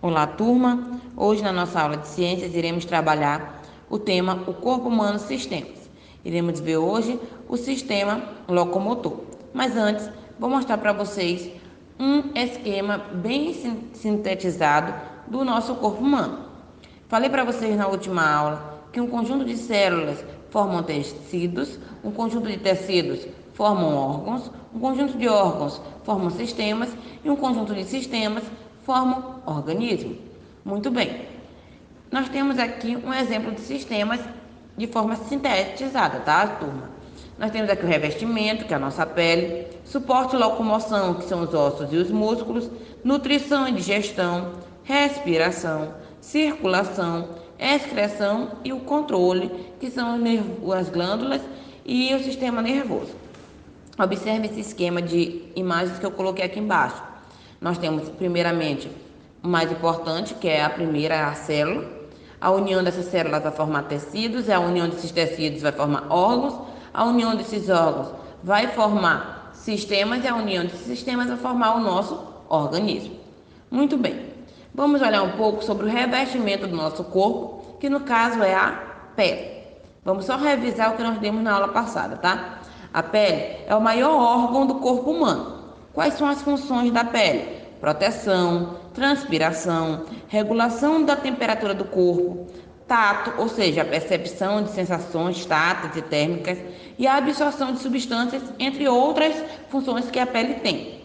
Olá, turma! Hoje, na nossa aula de ciências, iremos trabalhar o tema O Corpo Humano Sistemas. Iremos ver hoje o sistema locomotor. Mas antes, vou mostrar para vocês um esquema bem sintetizado do nosso corpo humano. Falei para vocês na última aula que um conjunto de células formam tecidos, um conjunto de tecidos formam órgãos, um conjunto de órgãos formam sistemas e um conjunto de sistemas formam organismos. Muito bem. Nós temos aqui um exemplo de sistemas de forma sintetizada, tá, turma? Nós temos aqui o revestimento, que é a nossa pele, suporte e locomoção, que são os ossos e os músculos, nutrição e digestão, respiração, circulação, excreção e o controle, que são as glândulas e o sistema nervoso. Observe esse esquema de imagens que eu coloquei aqui embaixo. Nós temos, primeiramente, o mais importante, que é a primeira, a célula. A união dessas células vai formar tecidos, e a união desses tecidos vai formar órgãos, a união desses órgãos vai formar sistemas, e a união desses sistemas vai formar o nosso organismo. Muito bem. Vamos olhar um pouco sobre o revestimento do nosso corpo, que no caso é a pele. Vamos só revisar o que nós demos na aula passada, tá? A pele é o maior órgão do corpo humano. Quais são as funções da pele? Proteção, transpiração, regulação da temperatura do corpo, tato, ou seja, a percepção de sensações táteis e térmicas, e a absorção de substâncias, entre outras funções que a pele tem.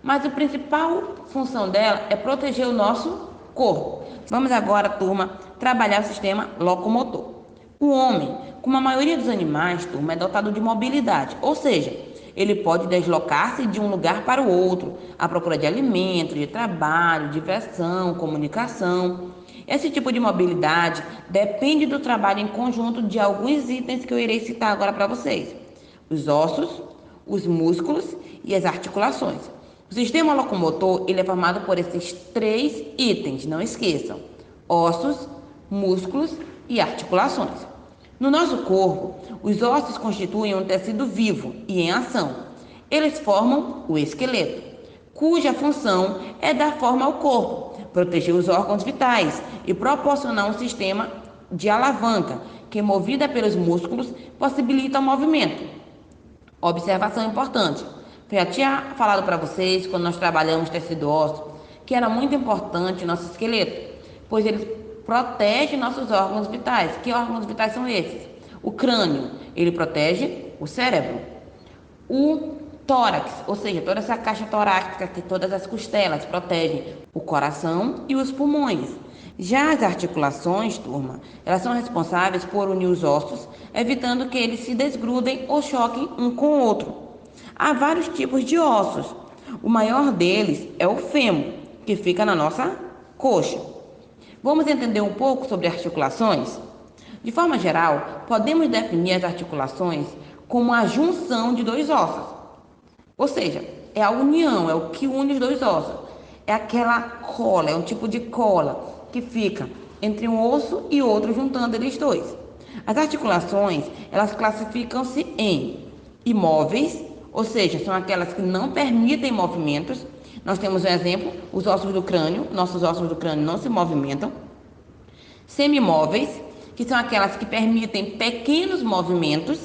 Mas a principal função dela é proteger o nosso corpo. Vamos agora, turma, trabalhar o sistema locomotor. O homem, como a maioria dos animais, turma, é dotado de mobilidade, ou seja, ele pode deslocar-se de um lugar para o outro, à procura de alimento, de trabalho, diversão, comunicação. Esse tipo de mobilidade depende do trabalho em conjunto de alguns itens que eu irei citar agora para vocês: os ossos, os músculos e as articulações. O sistema locomotor ele é formado por esses três itens, não esqueçam: ossos, músculos e articulações. No nosso corpo, os ossos constituem um tecido vivo e em ação. Eles formam o esqueleto, cuja função é dar forma ao corpo, proteger os órgãos vitais e proporcionar um sistema de alavanca que, movida pelos músculos, possibilita o movimento. Observação importante. Eu já tinha falado para vocês, quando nós trabalhamos tecido ósseo, que era muito importante o nosso esqueleto, pois ele protege nossos órgãos vitais. Que órgãos vitais são esses? O crânio, ele protege o cérebro. O tórax, ou seja, toda essa caixa torácica, que todas as costelas protegem o coração e os pulmões. Já as articulações, turma, elas são responsáveis por unir os ossos, evitando que eles se desgrudem ou choquem um com o outro. Há vários tipos de ossos. O maior deles é o fêmur, que fica na nossa coxa. Vamos entender um pouco sobre articulações? De forma geral, podemos definir as articulações como a junção de dois ossos. Ou seja, é a união, é o que une os dois ossos. É aquela cola, é um tipo de cola que fica entre um osso e outro, juntando eles dois. As articulações, elas classificam-se em imóveis, ou seja, são aquelas que não permitem movimentos. Nós temos um exemplo, os ossos do crânio, nossos ossos do crânio não se movimentam. Semimóveis, que são aquelas que permitem pequenos movimentos.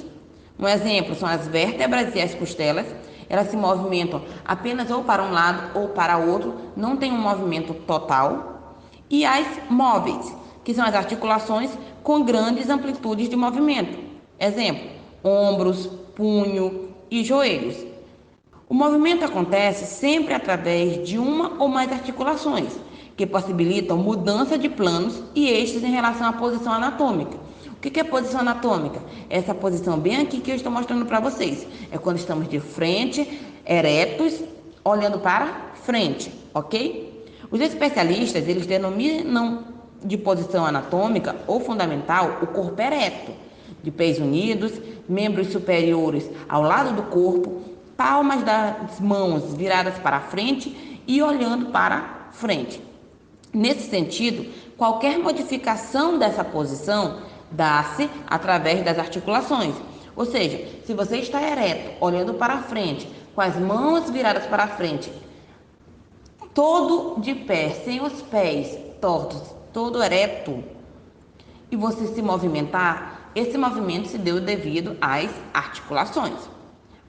Um exemplo são as vértebras e as costelas. Elas se movimentam apenas ou para um lado ou para outro, não tem um movimento total. E as móveis, que são as articulações com grandes amplitudes de movimento. Exemplo, ombros, punho e joelhos. O movimento acontece sempre através de uma ou mais articulações, que possibilitam mudança de planos e eixos em relação à posição anatômica. O que é posição anatômica? Essa posição bem aqui que eu estou mostrando para vocês. É quando estamos de frente, eretos, olhando para frente, ok? Os especialistas, eles denominam de posição anatômica ou fundamental o corpo ereto, de pés unidos, membros superiores ao lado do corpo, palmas das mãos viradas para frente e olhando para frente. Nesse sentido, qualquer modificação dessa posição dá-se através das articulações. Ou seja, se você está ereto, olhando para frente, com as mãos viradas para frente, todo de pé, sem os pés tortos, todo ereto, e você se movimentar, esse movimento se deu devido às articulações,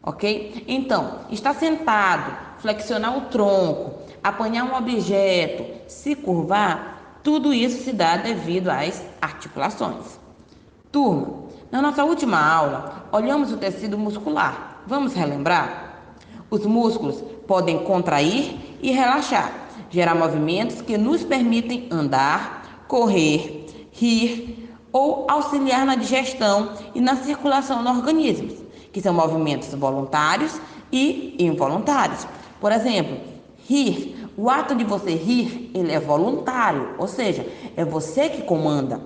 ok? Então, estar sentado, flexionar o tronco, apanhar um objeto, se curvar, tudo isso se dá devido às articulações. Turma, na nossa última aula, olhamos o tecido muscular. Vamos relembrar? Os músculos podem contrair e relaxar, gerar movimentos que nos permitem andar, correr, rir ou auxiliar na digestão e na circulação no organismo, que são movimentos voluntários e involuntários. Por exemplo, rir. O ato de você rir, ele é voluntário, ou seja, é você que comanda.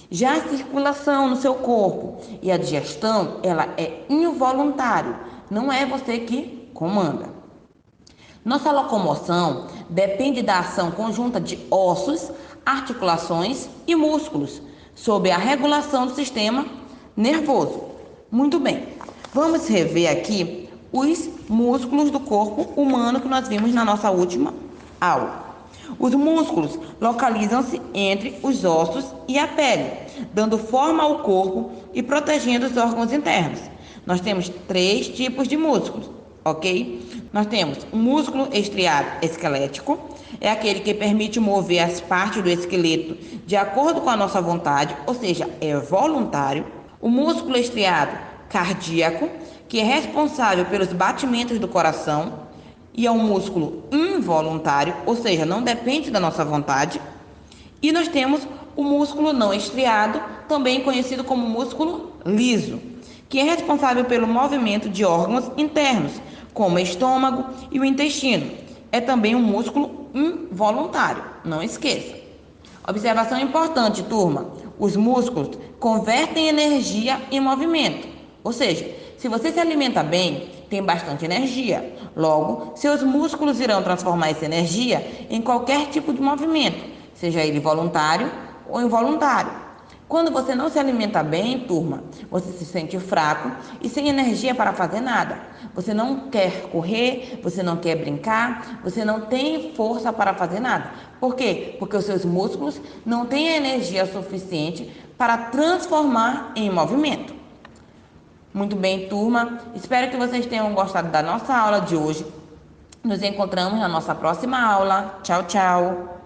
Já a circulação no seu corpo e a digestão, ela é involuntário, não é você que comanda. Nossa locomoção depende da ação conjunta de ossos, articulações e músculos, sob a regulação do sistema nervoso. Muito bem, vamos rever aqui os músculos do corpo humano que nós vimos na nossa última aula. Os músculos localizam-se entre os ossos e a pele, dando forma ao corpo e protegendo os órgãos internos. Nós temos 3 tipos de músculos, ok? Nós temos o músculo estriado esquelético, é aquele que permite mover as partes do esqueleto de acordo com a nossa vontade, ou seja, é voluntário. O músculo estriado cardíaco, que é responsável pelos batimentos do coração, e é um músculo involuntário, ou seja, não depende da nossa vontade. E nós temos o músculo não estriado, também conhecido como músculo liso, que é responsável pelo movimento de órgãos internos, como o estômago e o intestino. É também um músculo involuntário, não esqueça. Observação importante, turma: os músculos convertem energia em movimento, ou seja, se você se alimenta bem, tem bastante energia. Logo, seus músculos irão transformar essa energia em qualquer tipo de movimento, seja ele voluntário ou involuntário. Quando você não se alimenta bem, turma, você se sente fraco e sem energia para fazer nada. Você não quer correr, você não quer brincar, você não tem força para fazer nada. Por quê? Porque os seus músculos não têm energia suficiente para transformar em movimento. Muito bem, turma. Espero que vocês tenham gostado da nossa aula de hoje. Nos encontramos na nossa próxima aula. Tchau, tchau.